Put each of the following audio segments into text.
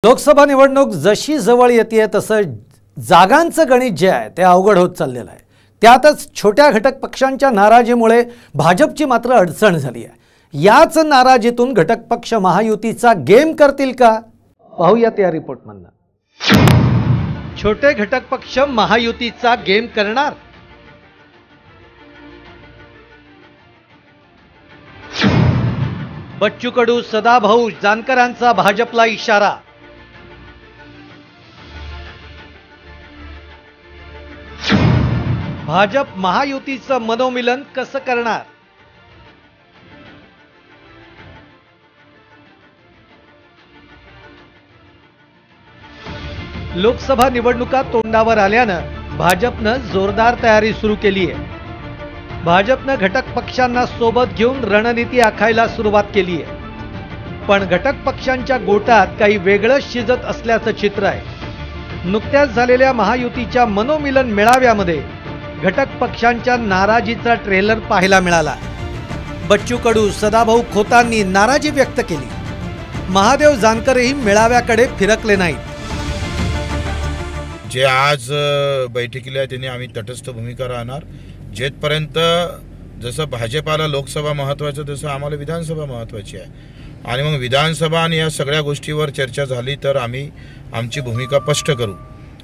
लोकसभा निवडणूक जशी जवळ येते तसं जागांचं गणित जे आहे ते अवघड होत चाललेलं आहे। त्यातच छोट्या घटक पक्षांच्या नाराजीमुळे भाजपची मात्र अडचण झाली आहे। याच नाराजीतून घटक पक्ष महायुतीचा गेम करतील का, पाहूयात या रिपोर्टमधून। छोटे घटक पक्ष महायुतीचा गेम करणार? बच्चू कडू, सदाभाऊ जानकरांचा भाजपला इशारा। भाजप महायुतीचं मनोमिलन कसं करणार? लोकसभा निवडणुका तोंडावर आल्यानं भाजपनं जोरदार तयारी सुरू केली आहे। भाजपनं घटक पक्षांना सोबत घेऊन रणनीती आखायला सुरुवात केली आहे। पण घटक पक्षांच्या गोटात काही वेगळंच शिजत असल्याचं चित्र आहे। नुकत्याच झालेल्या महायुतीच्या मनोमिलन मेळाव्यामध्ये घटक पक्षांच्या नाराजीचा ट्रेलर पाहायला मिळाला। बच्चू कडू, सदाभाऊ खोतांनी नाराजी व्यक्त केली। महादेव जानकरही मेळाव्याकडे फिरकले नाहीत। जे आज बैठकीला त्यांनी आम्ही तटस्थ भूमिका राहणार। जेथपर्यंत जसं भाजपाला लोकसभा महत्त्वाचं तसं आम्हाला विधानसभा महत्त्वाची आहे आणि मग विधानसभा आणि या सगळ्या गोष्टीवर चर्चा झाली तर आम्ही आमची भूमिका स्पष्ट करू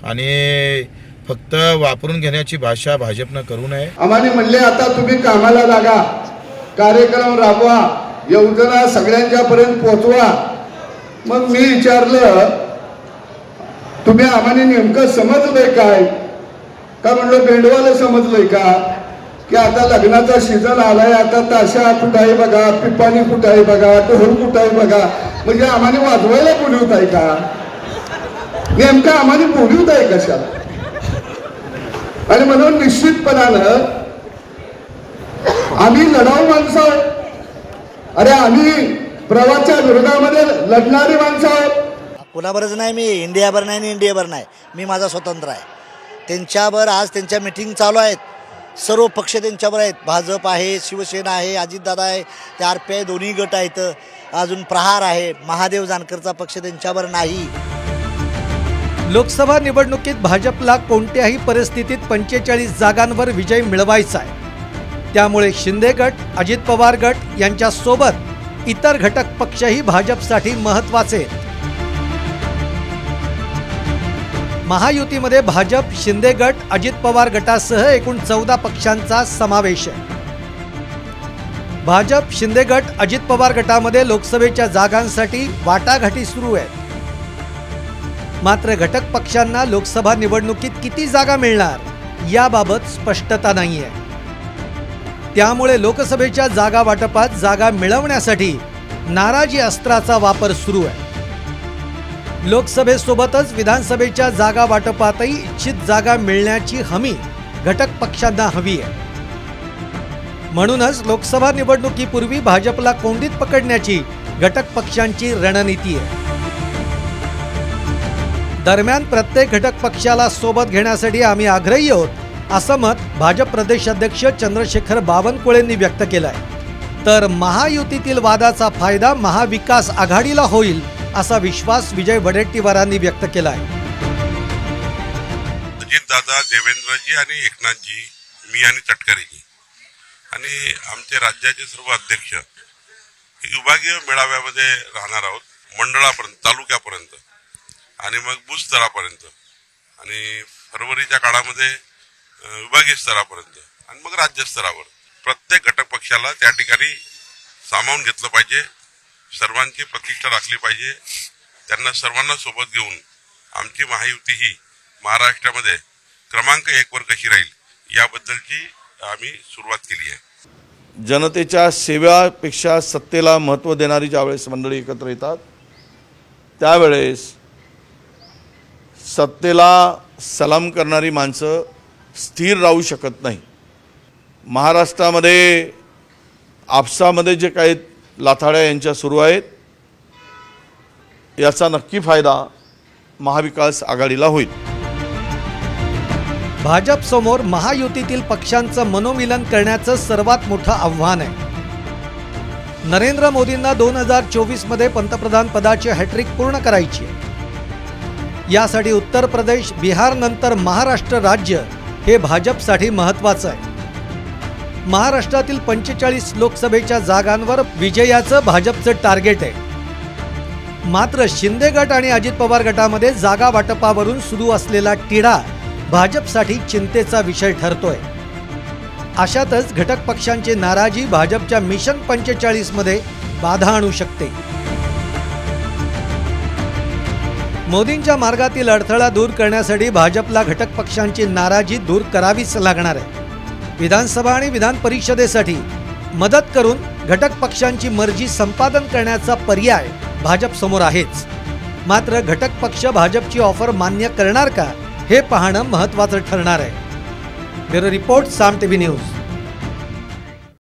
आणि फक्त वापरून घेण्याची भाषा भाजपनं करू नये। आम्हाला म्हणले आता तुम्ही कामाला लागा, कार्यक्रम राबवा, योजना सगळ्यांच्या पर्यंत पोहोचवा। मग मी विचारलं तुम्ही आम्हाला नेमकं समजलंय काय का? म्हणलं बेंडवाला समजलंय का की आता लग्नाचा सीझन आलाय, आता ताशा कुठं आहे बघा, पिपाणी कुठं आहे बघा, ढोल कुठं आहे बघा, म्हणजे आम्हाला वाजवायला बोलवत आहे का? नेमकं आम्हाला बोलवत आहे कशाला? आणि म्हणून निश्चितपणानं आम्ही लढाऊ माणसं आहोत। अरे आम्ही प्रवाहाच्या विरोधामध्ये लढणारी माणसं आहोत। कोणाबरच नाही, मी इंडियाभर नाही आणि इंडियाभर नाही, मी माझा स्वतंत्र आहे। त्यांच्यावर आज त्यांच्या मीटिंग चालू आहेत, सर्व पक्ष त्यांच्यावर आहेत। भाजप आहे, शिवसेना आहे, अजितदादा आहे, ते RPI दोन्ही गट आहेत, अजून प्रहार आहे। महादेव जानकरचा पक्ष त्यांच्यावर नाही। लोकसभा निवडणुकीत भाजपला कोणत्याही परिस्थितीत 45 जागांवर विजय मिळवायचा आहे। त्यामुळे शिंदे गट, अजित पवार गट यांच्या सोबत इतर घटक पक्षही भाजपसाठी महत्त्वाचे आहेत। महायुतीमध्ये भाजप, शिंदे गट, अजित पवार गटासह एकूण 14 पक्षांचा समावेश आहे। भाजप, शिंदे गट, अजित पवार गटामध्ये लोकसभेच्या जागांसाठी वाटाघाटी सुरू आहे। मात्र घटक पक्षांना लोकसभा निवडणुकीत किती जागा मिळणार याबाबत स्पष्टता नाही आहे। त्यामुळे लोकसभेच्या जागा वाटपात जागा मिळवण्यासाठी नाराजी अस्त्राचा वापर सुरू आहे। लोकसभेसोबतच विधानसभेच्या जागा वाटपातही इच्छित जागा मिळण्याची हमी घटक पक्षांना हवी आहे। म्हणूनच लोकसभा निवडणुकीपूर्वी भाजपला कोंडीत पकडण्याची घटक पक्षांची रणनीती आहे। दरम्यान प्रत्येक घटक पक्षाला सोबत घेण्यासाठी आम्ही आग्रही आहोत असं मत भाजप प्रदेशाध्यक्ष चंद्रशेखर बावनकुळेंनी व्यक्त केलं आहे। तर महायुतीतील वादाचा फायदा महाविकास आघाडीला होईल असा विश्वास विजय वडेट्टीवारांनी व्यक्त केला आहे। अजितदादा, देवेंद्रजी आणि एकनाथजी, मी आणि तटकरेजी आणि आमचे राज्याचे सर्व अध्यक्ष विभागीय मेळाव्यामध्ये राहणार आहोत, मंडळापर्यंत, तालुक्यापर्यंत आणि मग बूथ स्तरापर्यंत आणि फरवरीच्या काळामध्ये विभागीय स्तरापर्यंत आणि मग राज्य स्तरावर प्रत्येक घटक पक्षाला त्या ठिकाणी सामावून घेतलं पाहिजे। सर्वांची प्रतिष्ठा राखली पाहिजे। त्यांना सर्वांना सोबत घेऊन आमची महायुती ही महाराष्ट्रामध्ये क्रमांक 1 वर कशी राहील याबद्दलची आम्ही सुरुवात केली आहे। जनतेच्या सेवेपेक्षा सत्तेला महत्त्व देणारी ज्यावेळेस मंडळी एकत्र येतात त्यावेळेस सत्तेला सलाम करणारी माणसं स्थिर राहू शकत नाही। महाराष्ट्रामध्ये आपसामध्ये जे काही लाथाड्या यांच्या सुरू आहेत याचा नक्की फायदा महाविकास आघाडीला होईल। भाजप समोर महायुतीतील पक्षांचं मनोमिलन करण्याचं सर्वात मोठं आव्हान आहे। नरेंद्र मोदींना 2024 मध्ये पंतप्रधान पदाची हॅट्रिक पूर्ण करायची आहे। यासाठी उत्तर प्रदेश, बिहार नंतर महाराष्ट्र राज्य हे भाजपसाठी महत्त्वाचं आहे. महाराष्ट्रातील 45 लोकसभेच्या जागांवर विजयाचं भाजपचं टार्गेट आहे. मात्र शिंदे गट आणि अजित पवार गटामध्ये जागा वाटपावरून सुरू असलेला तिढा भाजपसाठी चिंतेचा विषय ठरतोय. अशातच घटक पक्षांची नाराजी भाजपच्या मिशन 45 मध्ये बाधा आणू शकते. मोदींच्या मार्गातील अडथळा दूर करण्यासाठी भाजपला घटक पक्षांची नाराजी दूर करावीच लागणार आहे. विधानसभा आणि विधान परिषदेसाठी मदत करून घटक पक्षांची मर्जी संपादन करण्याचा पर्याय भाजप समोर आहेच. मात्र घटक पक्ष भाजपची ऑफर मान्य करणार का हे पाहणं महत्त्वाचं ठरणार आहे. ब्युरो रिपोर्ट, साम टीव्ही न्यूज.